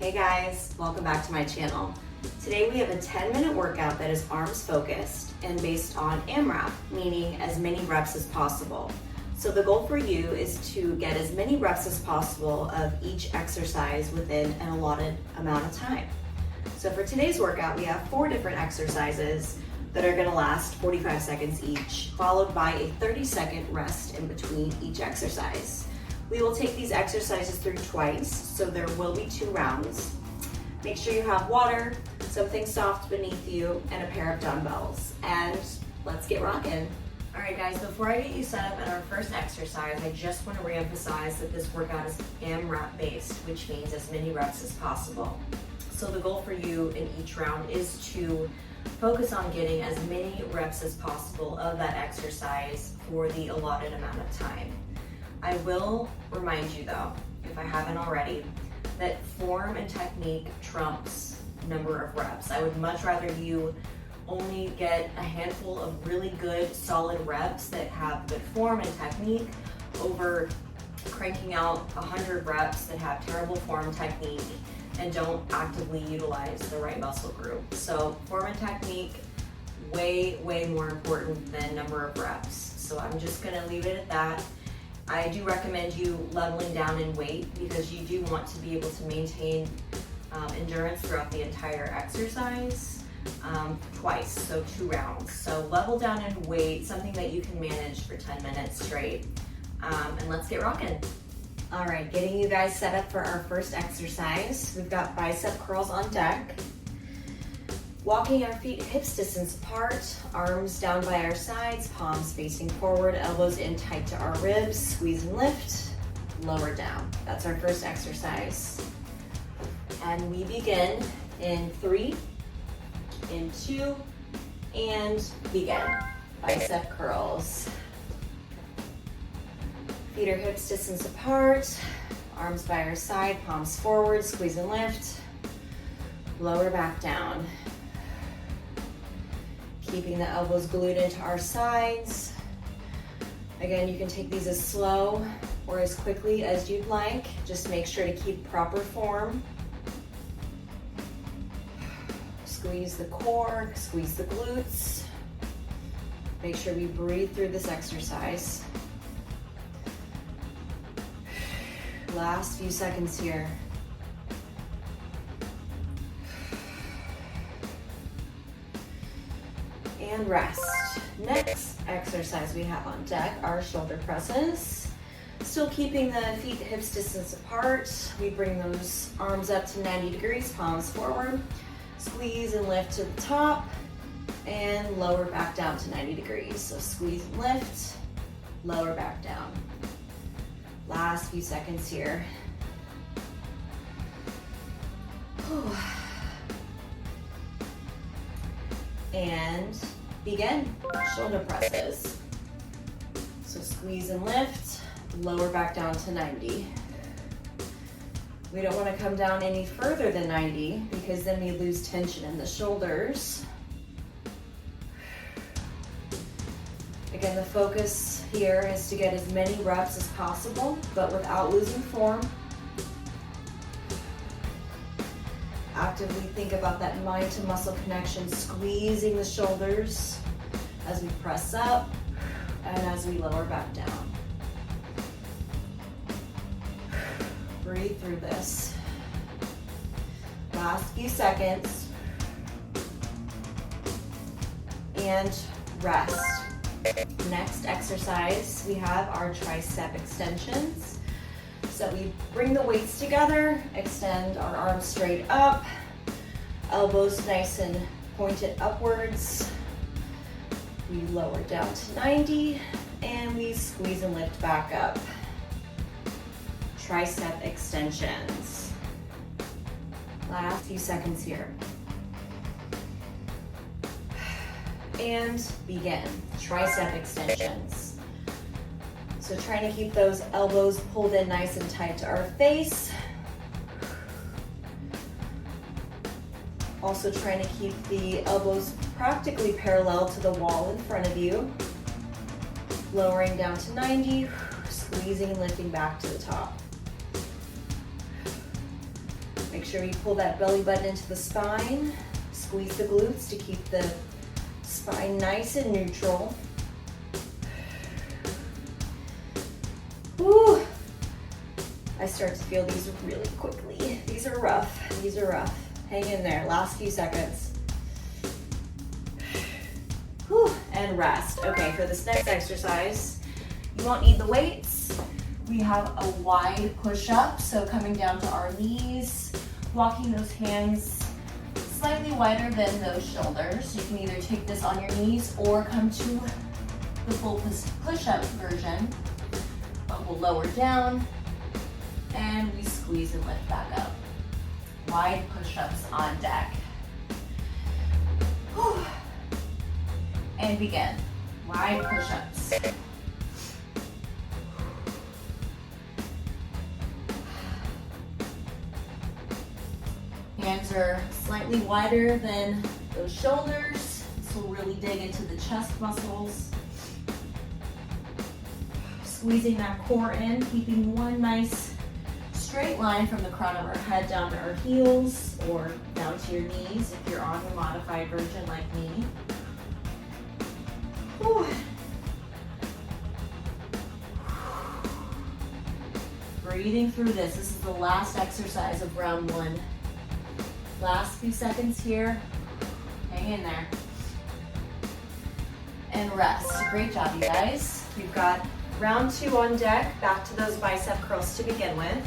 Hey guys, welcome back to my channel. Today we have a 10-minute workout that is arms focused and based on AMRAP, meaning as many reps as possible. So the goal for you is to get as many reps as possible of each exercise within an allotted amount of time. So for today's workout, we have 4 different exercises that are gonna last 45 seconds each, followed by a 30-second rest in between each exercise. We will take these exercises through twice, so there will be 2 rounds. Make sure you have water, something soft beneath you, and a pair of dumbbells. And let's get rocking. All right guys, before I get you set up at our first exercise, I just want to reemphasize that this workout is AMRAP based, which means as many reps as possible. So the goal for you in each round is to focus on getting as many reps as possible of that exercise for the allotted amount of time. I will remind you though, if I haven't already, that form and technique trumps number of reps. I would much rather you only get a handful of really good, solid reps that have good form and technique over cranking out 100 reps that have terrible form and technique and don't actively utilize the right muscle group. So form and technique, way more important than number of reps. So I'm just gonna leave it at that. I do recommend you leveling down in weight because you do want to be able to maintain endurance throughout the entire exercise twice, so 2 rounds. So level down in weight, something that you can manage for 10 minutes straight. And let's get rocking. All right, getting you guys set up for our first exercise. We've got bicep curls on deck. Walking our feet hips distance apart, arms down by our sides, palms facing forward, elbows in tight to our ribs, squeeze and lift, lower down. That's our first exercise. And we begin in 3, in 2, and begin. Bicep curls. Feet are hips distance apart, arms by our side, palms forward, squeeze and lift, lower back down. Keeping the elbows glued into our sides. Again, you can take these as slow or as quickly as you'd like. Just make sure to keep proper form. Squeeze the core, squeeze the glutes. Make sure we breathe through this exercise. Last few seconds here. And rest. Next exercise we have on deck are shoulder presses. Still keeping the feet hips distance apart. We bring those arms up to 90 degrees, palms forward. Squeeze and lift to the top and lower back down to 90 degrees. So squeeze and lift, lower back down. Last few seconds here. Whew. And begin shoulder presses. So squeeze and lift, lower back down to 90. We don't want to come down any further than 90 because then we lose tension in the shoulders. Again, the focus here is to get as many reps as possible, but without losing form. Actively think about that mind to muscle connection, squeezing the shoulders as we press up and as we lower back down. Breathe through this. Last few seconds. And rest. Next exercise, we have our tricep extensions. So we bring the weights together, extend our arms straight up, elbows nice and pointed upwards. We lower down to 90 and we squeeze and lift back up. Tricep extensions. Last few seconds here. And begin. Tricep extensions. So trying to keep those elbows pulled in nice and tight to our face. Also trying to keep the elbows practically parallel to the wall in front of you. Lowering down to 90, squeezing and lifting back to the top. Make sure you pull that belly button into the spine. Squeeze the glutes to keep the spine nice and neutral. Whew. I start to feel these really quickly. These are rough. These are rough. Hang in there. Last few seconds. Whew. And rest. Okay, for this next exercise, you won't need the weights. We have a wide push-up, so coming down to our knees, walking those hands slightly wider than those shoulders. You can either take this on your knees or come to the full push-up version. But we'll lower down and we squeeze and lift back up. Wide push-ups on deck. Whew. And begin. Wide push-ups. Hands are slightly wider than those shoulders. This will really dig into the chest muscles. Squeezing that core in, keeping one nice straight line from the crown of our head down to our heels or down to your knees if you're on the modified version like me. Whew. Breathing through this. This is the last exercise of round one. Last few seconds here. Hang in there. And rest. Great job, you guys. We've got round two on deck. Back to those bicep curls to begin with.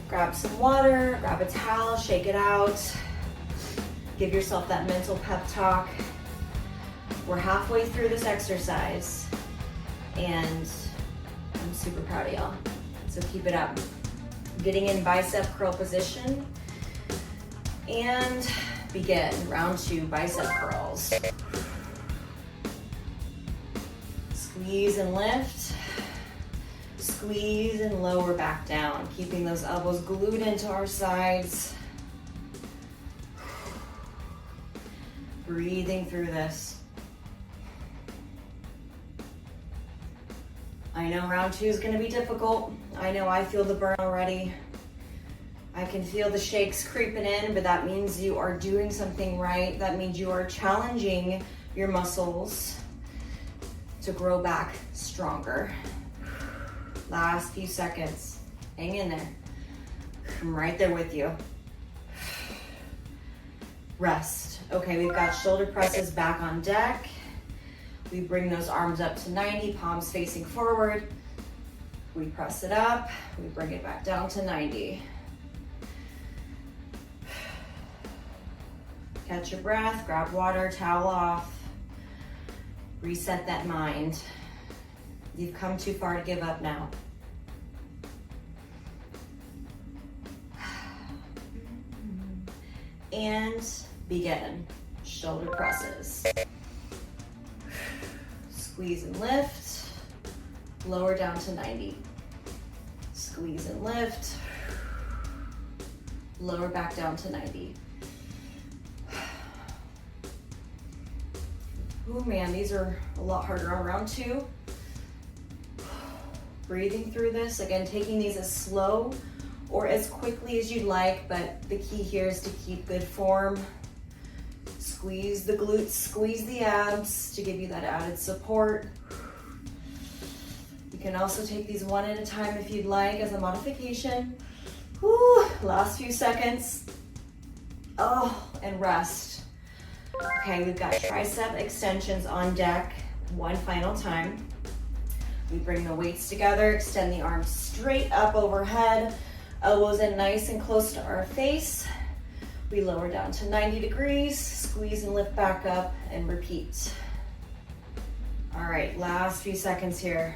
Grab some water, grab a towel, shake it out. Give yourself that mental pep talk. We're halfway through this exercise and I'm super proud of y'all. So keep it up. Getting in bicep curl position and begin round two bicep curls. Squeeze and lift, squeeze and lower back down, keeping those elbows glued into our sides. Breathing through this. I know round two is going to be difficult. I know I feel the burn already. I can feel the shakes creeping in, but that means you are doing something right. That means you are challenging your muscles to grow back stronger. Last few seconds. Hang in there. I'm right there with you. Rest. Okay, we've got shoulder presses back on deck. We bring those arms up to 90, palms facing forward. We press it up, we bring it back down to 90. Catch your breath, grab water, towel off. Reset that mind. You've come too far to give up now. And begin. Shoulder presses. Squeeze and lift. Lower down to 90. Squeeze and lift. Lower back down to 90. Oh man, these are a lot harder on round two. Breathing through this. Again, taking these as slow or as quickly as you'd like, but the key here is to keep good form. Squeeze the glutes, squeeze the abs to give you that added support. You can also take these one at a time if you'd like as a modification. Whew, last few seconds. Oh, and rest. Okay, we've got tricep extensions on deck. One final time. We bring the weights together, extend the arms straight up overhead, elbows in nice and close to our face. We lower down to 90 degrees, squeeze and lift back up, and repeat. All right, last few seconds here.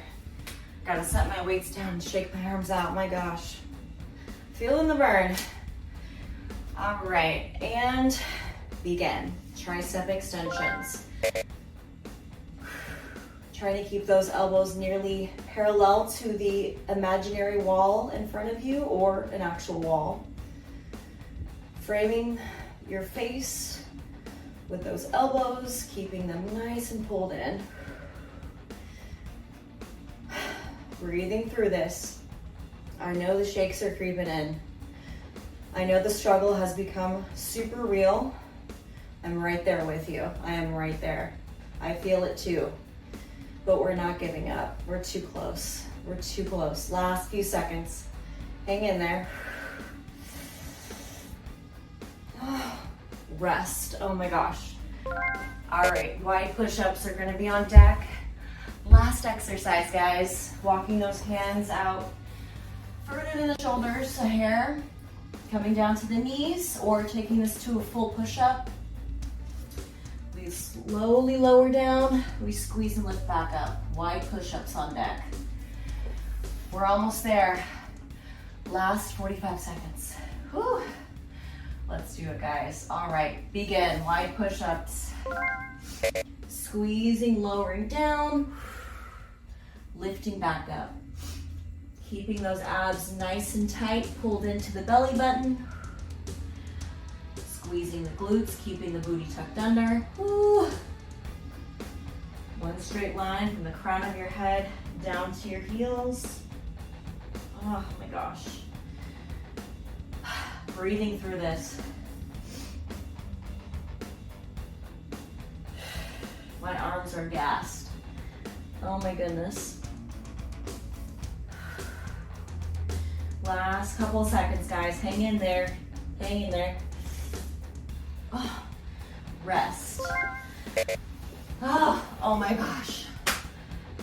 Gotta set my weights down and shake my arms out, my gosh. Feeling the burn. All right, and begin. Tricep extensions. Trying to keep those elbows nearly parallel to the imaginary wall in front of you or an actual wall. Framing your face with those elbows, keeping them nice and pulled in. Breathing through this. I know the shakes are creeping in. I know the struggle has become super real. I'm right there with you. I am right there. I feel it too. But we're not giving up. We're too close. We're too close. Last few seconds. Hang in there. Rest. Oh my gosh. All right, wide push-ups are gonna be on deck. Last exercise, guys. Walking those hands out further than the shoulders, a hair. Coming down to the knees, or taking this to a full push-up. We slowly lower down. We squeeze and lift back up. Wide push-ups on deck. We're almost there. Last 45 seconds. Whew. Let's do it, guys. All right, begin. Wide push-ups. Squeezing, lowering down. Lifting back up. Keeping those abs nice and tight, pulled into the belly button. Squeezing the glutes, keeping the booty tucked under. Woo. One straight line from the crown of your head down to your heels. Oh my gosh. Breathing through this. My arms are gassed. Oh my goodness. Last couple of seconds, guys. Hang in there. Hang in there. Oh, rest. Oh my gosh.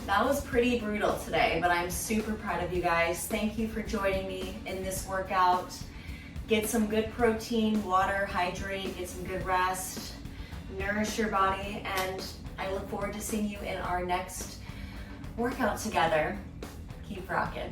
That was pretty brutal today, but I'm super proud of you guys. Thank you for joining me in this workout. Get some good protein, water, hydrate, get some good rest, nourish your body, and I look forward to seeing you in our next workout together. Keep rocking.